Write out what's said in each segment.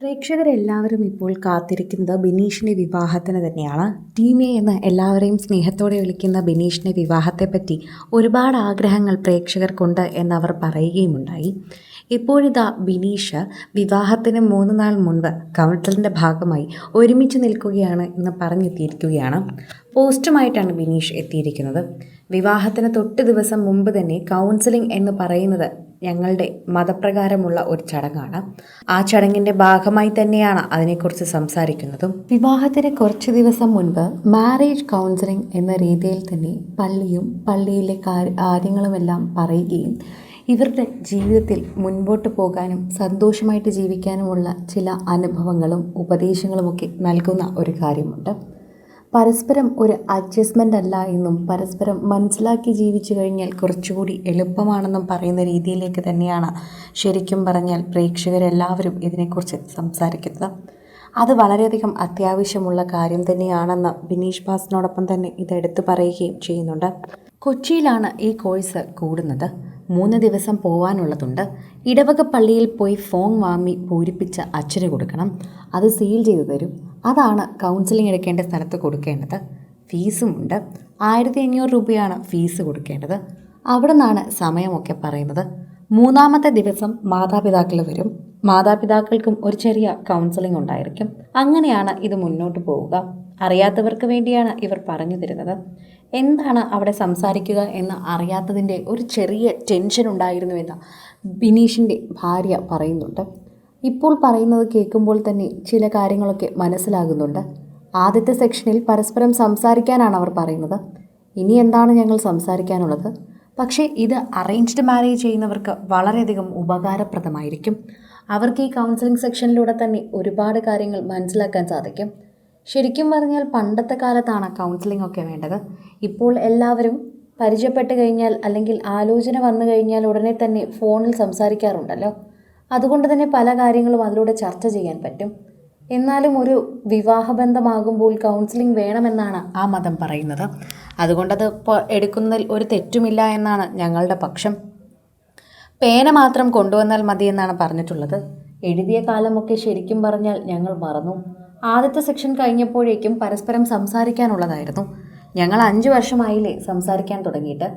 പ്രേക്ഷകരെല്ലാവരും ഇപ്പോൾ കാത്തിരിക്കുന്നത് ബിനീഷിൻ്റെ വിവാഹത്തിന് തന്നെയാണ്. ടീമേ എന്ന് എല്ലാവരെയും സ്നേഹത്തോടെ വിളിക്കുന്ന ബിനീഷിൻ്റെ വിവാഹത്തെപ്പറ്റി ഒരുപാട് ആഗ്രഹങ്ങൾ പ്രേക്ഷകർക്കുണ്ട് എന്നവർ പറയുകയുമുണ്ടായി. ഇപ്പോഴിതാ ബിനീഷ് വിവാഹത്തിന് 3 നാൾ മുൻപ് കൗൺസിലിൻ്റെ ഭാഗമായി ഒരുമിച്ച് നിൽക്കുകയാണ് എന്ന് പറഞ്ഞെത്തിയിരിക്കുകയാണ്. പോസ്റ്റുമായിട്ടാണ് ബിനീഷ് എത്തിയിരിക്കുന്നത്. വിവാഹത്തിന് തൊട്ട് ദിവസം മുമ്പ് തന്നെ കൗൺസിലിംഗ് എന്ന് പറയുന്നത് ഞങ്ങളുടെ മതപ്രകാരമുള്ള ഒരു ചടങ്ങാണ്. ആ ചടങ്ങിൻ്റെ ഭാഗമായി തന്നെയാണ് അതിനെക്കുറിച്ച് സംസാരിക്കുന്നതും. വിവാഹത്തിന് കുറച്ച് ദിവസം മുൻപ് മാരേജ് കൗൺസിലിംഗ് എന്ന രീതിയിൽ തന്നെ പള്ളിയിലെ കാര്യങ്ങളുമെല്ലാം പറയുകയും ഇവരുടെ ജീവിതത്തിൽ മുൻപോട്ട് പോകാനും സന്തോഷമായിട്ട് ജീവിക്കാനുമുള്ള ചില അനുഭവങ്ങളും ഉപദേശങ്ങളുമൊക്കെ നൽകുന്ന ഒരു കാര്യമുണ്ട്. പരസ്പരം ഒരു അഡ്ജസ്റ്റ്മെൻ്റ് അല്ല എന്നും പരസ്പരം മനസ്സിലാക്കി ജീവിച്ചു കഴിഞ്ഞാൽ കുറച്ചുകൂടി എളുപ്പമാണെന്നും പറയുന്ന രീതിയിലേക്ക് തന്നെയാണ് ശരിക്കും പറഞ്ഞാൽ പ്രേക്ഷകരെല്ലാവരും ഇതിനെക്കുറിച്ച് സംസാരിക്കുന്നത്. അത് വളരെയധികം അത്യാവശ്യമുള്ള കാര്യം തന്നെയാണെന്ന് ബിനീഷ് ബാസിനോടൊപ്പം തന്നെ ഇതെടുത്ത് പറയുകയും ചെയ്യുന്നുണ്ട്. കൊച്ചിയിലാണ് ഈ കോഴ്സ് കൂടുന്നത്. 3 ദിവസം പോകാനുള്ളതുണ്ട്. ഇടവക പള്ളിയിൽ പോയി ഫോം വാങ്ങി പൂരിപ്പിച്ച് അച്ഛന് കൊടുക്കണം. അത് സീൽ ചെയ്തു തരും. അതാണ് കൗൺസിലിംഗ് എടുക്കേണ്ട സ്ഥലത്ത് കൊടുക്കേണ്ടത്. ഫീസുമുണ്ട്. 1500 രൂപയാണ് ഫീസ് കൊടുക്കേണ്ടത്. അവിടെ നിന്നാണ് സമയമൊക്കെ പറയുന്നത്. 3ാമത്തെ ദിവസം മാതാപിതാക്കൾ വരും. മാതാപിതാക്കൾക്കും ഒരു ചെറിയ കൗൺസിലിംഗ് ഉണ്ടായിരിക്കും. അങ്ങനെയാണ് ഇത് മുന്നോട്ട് പോവുക. അറിയാത്തവർക്ക് വേണ്ടിയാണ് ഇവർ പറഞ്ഞു തരുന്നത്. എന്താണ് അവിടെ സംസാരിക്കുക എന്ന് അറിയാത്തതിൻ്റെ ഒരു ചെറിയ ടെൻഷൻ ഉണ്ടായിരുന്നുവെന്ന് ബിനീഷിൻ്റെ ഭാര്യ പറയുന്നുണ്ട്. ഇപ്പോൾ പറയുന്നത് കേൾക്കുമ്പോൾ തന്നെ ചില കാര്യങ്ങളൊക്കെ മനസ്സിലാകുന്നുണ്ട്. ആദ്യത്തെ സെക്ഷനിൽ പരസ്പരം സംസാരിക്കാനാണ് അവർ പറയുന്നത്. ഇനി എന്താണ് ഞങ്ങൾ സംസാരിക്കാനുള്ളത്? പക്ഷേ ഇത് അറേഞ്ച്ഡ് മാരേജ് ചെയ്യുന്നവർക്ക് വളരെയധികം ഉപകാരപ്രദമായിരിക്കും. അവർക്ക് ഈ കൗൺസിലിംഗ് സെക്ഷനിലൂടെ തന്നെ ഒരുപാട് കാര്യങ്ങൾ മനസ്സിലാക്കാൻ സാധിക്കും. ശരിക്കും പറഞ്ഞാൽ പണ്ടത്തെ കാലത്താണ് കൗൺസിലിംഗ് ഒക്കെ വേണ്ടത്. ഇപ്പോൾ എല്ലാവരും പരിചയപ്പെട്ട് കഴിഞ്ഞാൽ അല്ലെങ്കിൽ ആലോചന വന്നു കഴിഞ്ഞാൽ ഉടനെ തന്നെ ഫോണിൽ സംസാരിക്കാറുണ്ടല്ലോ. അതുകൊണ്ട് തന്നെ പല കാര്യങ്ങളും അതിലൂടെ ചർച്ച ചെയ്യാൻ പറ്റും. എന്നാലും ഒരു വിവാഹബന്ധമാകുമ്പോൾ കൗൺസിലിംഗ് വേണമെന്നാണ് ആ മതം പറയുന്നത്. അതുകൊണ്ടത് എടുക്കുന്നതിൽ ഒരു തെറ്റുമില്ല എന്നാണ് ഞങ്ങളുടെ പക്ഷം. പേന മാത്രം കൊണ്ടുവന്നാൽ മതിയെന്നാണ് പറഞ്ഞിട്ടുള്ളത്. എഴുതിയ കാലമൊക്കെ ശരിക്കും പറഞ്ഞാൽ ഞങ്ങൾ മറന്നു. ആദ്യത്തെ സെക്ഷൻ കഴിഞ്ഞപ്പോഴേക്കും പരസ്പരം സംസാരിക്കാനുള്ളതായിരുന്നു. ഞങ്ങൾ 5 വർഷമായില്ലേ സംസാരിക്കാൻ തുടങ്ങിയിട്ട്.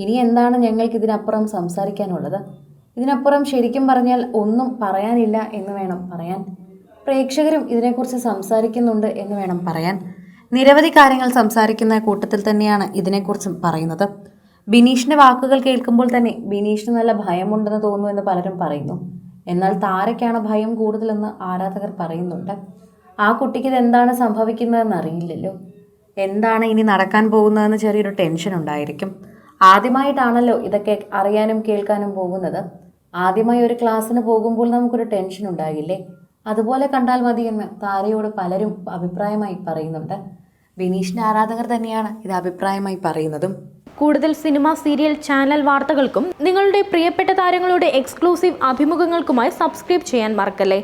ഇനി എന്താണ് ഞങ്ങൾക്ക് ഇതിനപ്പുറം സംസാരിക്കാനുള്ളത്? ഇതിനപ്പുറം ശരിക്കും പറഞ്ഞാൽ ഒന്നും പറയാനില്ല എന്ന് വേണം പറയാൻ. പ്രേക്ഷകരും ഇതിനെക്കുറിച്ച് സംസാരിക്കുന്നുണ്ട് എന്ന് വേണം പറയാൻ. നിരവധി കാര്യങ്ങൾ സംസാരിക്കുന്ന കൂട്ടത്തിൽ തന്നെയാണ് ഇതിനെക്കുറിച്ചും പറയുന്നത്. ബിനീഷിൻ്റെ വാക്കുകൾ കേൾക്കുമ്പോൾ തന്നെ ബിനീഷിന് നല്ല ഭയമുണ്ടെന്ന് തോന്നുമെന്ന് പലരും പറയുന്നു. എന്നാൽ താരയ്ക്കാണ് ഭയം കൂടുതലെന്ന് ആരാധകർ പറയുന്നുണ്ട്. ആ കുട്ടിക്ക് ഇതെന്താണ് സംഭവിക്കുന്നതെന്ന് അറിയില്ലല്ലോ. എന്താണ് ഇനി നടക്കാൻ പോകുന്നതെന്ന് ചെറിയൊരു ടെൻഷൻ ഉണ്ടായിരിക്കും. ആദ്യമായിട്ടാണല്ലോ ഇതൊക്കെ അറിയാനും കേൾക്കാനും പോകുന്നത്. ആദ്യമായി ഒരു ക്ലാസ്സിന് പോകുമ്പോൾ നമുക്കൊരു ടെൻഷൻ ഉണ്ടാകില്ലേ? അതുപോലെ കണ്ടാൽ മതിയെന്ന് താരയോട് പലരും അഭിപ്രായമായി പറയുന്നുണ്ട്. ബിനീഷിൻ്റെ ആരാധകർ തന്നെയാണ് ഇത് അഭിപ്രായമായി പറയുന്നതും. കൂടുതൽ സിനിമ, സീരിയൽ, ചാനൽ വാർത്തകൾക്കും നിങ്ങളുടെ പ്രിയപ്പെട്ട താരങ്ങളുടെ എക്സ്ക്ലൂസീവ് അഭിമുഖങ്ങൾക്കുമായി സബ്സ്ക്രൈബ് ചെയ്യാൻ മറക്കല്ലേ.